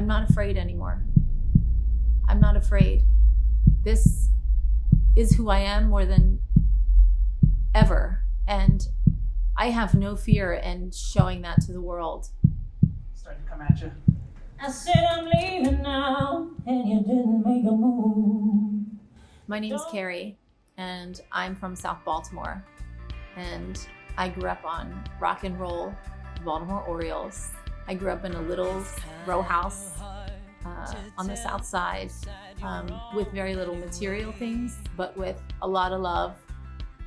I'm not afraid anymore. I'm not afraid. This is who I am more than ever. And I have no fear in showing that to the world. Starting to come at you. I said I'm leaving now, and you didn't make a move. My name is Carrie, and I'm from South Baltimore. And I grew up on rock and roll, Baltimore Orioles. I grew up in a little row house on the South Side with very little material things, but with a lot of love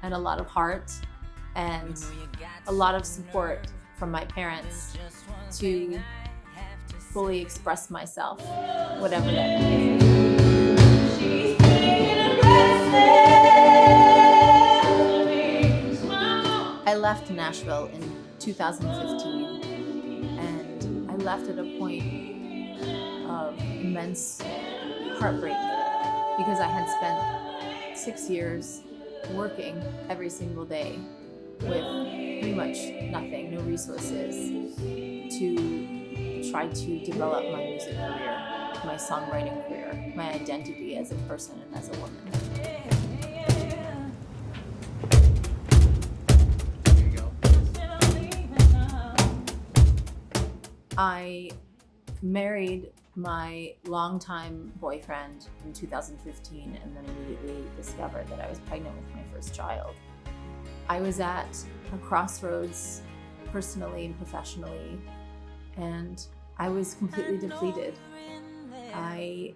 and a lot of heart and a lot of support from my parents to fully express myself, whatever that means. I left Nashville in 2015, and I left at a point of immense heartbreak because I had spent 6 years working every single day with pretty much nothing, no resources, to try to develop my music career, my songwriting career, my identity as a person and as a woman. I married my longtime boyfriend in 2015 and then immediately discovered that I was pregnant with my first child. I was at a crossroads personally and professionally, and I was completely depleted. I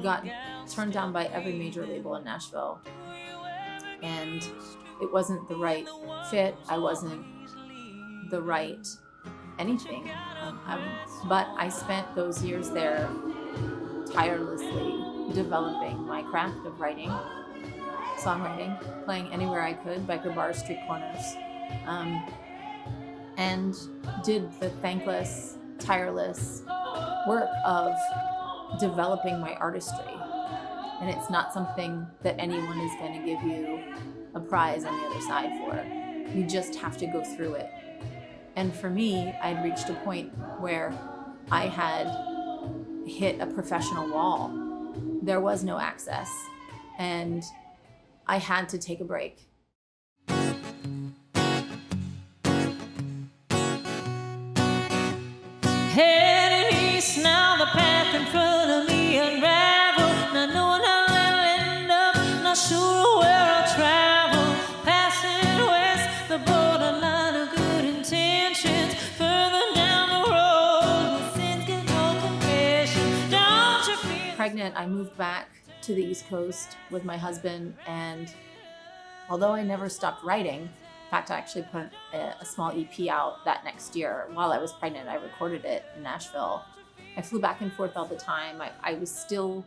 got turned down by every major label in Nashville, and it wasn't the right fit. I wasn't the right anything. But I spent those years there tirelessly developing my craft of writing, songwriting, playing anywhere I could, biker bars, street corners, and did the thankless, tireless work of developing my artistry. And it's not something that anyone is going to give you a prize on the other side for. You just have to go through it. And for me, I'd reached a point where I had hit a professional wall. There was no access, and I had to take a break. Heading east now, the path in front of me unraveled. Not knowing how I'll end up, not sure where I'll travel. Passing west, the borderline of good intentions. Further down the road, the sins get no confession. Don't you feel? Pregnant, I moved back to the East Coast with my husband, and although I never stopped writing, in fact, I actually put a small EP out that next year. While I was pregnant, I recorded it in Nashville. I flew back and forth all the time. I was still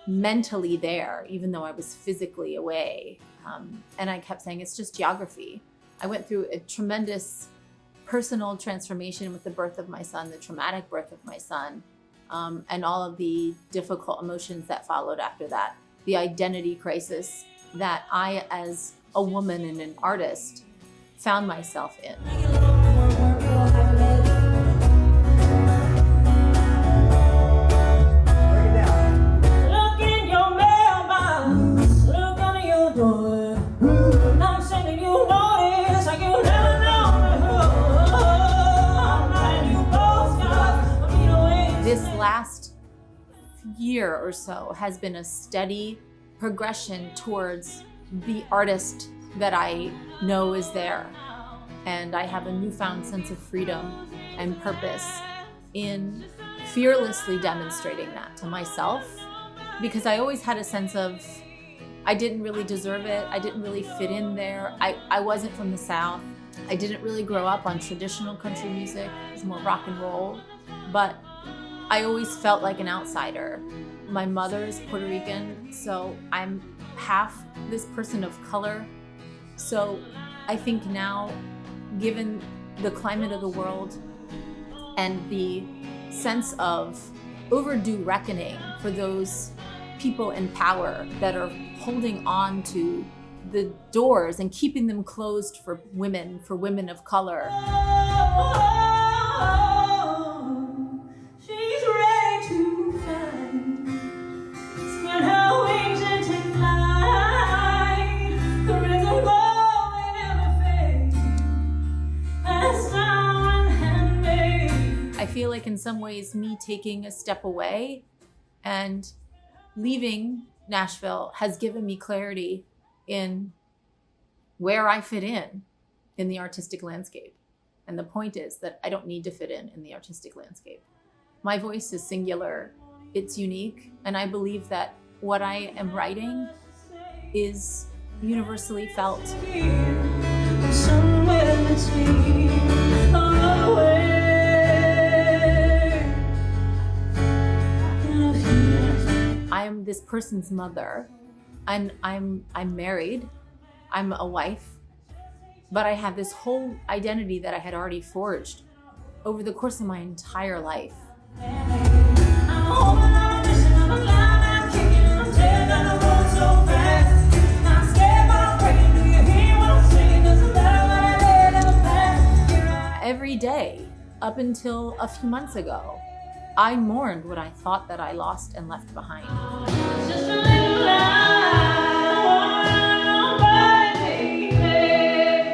mentally there, even though I was physically away. And I kept saying, it's just geography. I went through a tremendous personal transformation with the birth of my son, the traumatic birth of my son, and all of the difficult emotions that followed after that. The identity crisis that I, as a woman and an artist, found myself in. Look in your mailbox, look under your door. I'm sending you notice like you never know before. I'm writing you postcards, I'm away. This last year or so has been a steady progression towards the artist that I know is there. And I have a newfound sense of freedom and purpose in fearlessly demonstrating that to myself, because I always had a sense of I didn't really deserve it. I didn't really fit in there. I wasn't from the South. I didn't really grow up on traditional country music. It was more rock and roll. But I always felt like an outsider. My mother's Puerto Rican, so I'm half this person of color. So I think now, given the climate of the world and the sense of overdue reckoning for those people in power that are holding on to the doors and keeping them closed for women of color. She's ready. some ways, me taking a step away and leaving Nashville has given me clarity in where I fit in the artistic landscape. And the point is that I don't need to fit in the artistic landscape. My voice is singular, it's unique, and I believe that what I am writing is universally felt. Somewhere between our way. I am this person's mother, and I'm married, I'm a wife, but I have this whole identity that I had already forged over the course of my entire life. Every day, up until a few months ago, I mourned what I thought that I lost and left behind. Just a little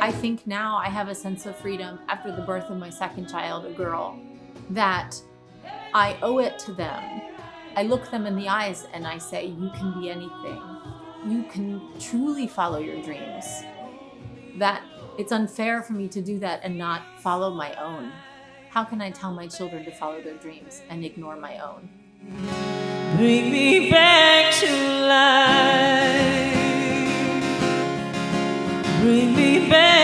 I think now I have a sense of freedom after the birth of my second child, a girl, that I owe it to them. I look them in the eyes and I say, you can be anything. You can truly follow your dreams. That it's unfair for me to do that and not follow my own. How can I tell my children to follow their dreams and ignore my own? Bring me back to life. Bring me back.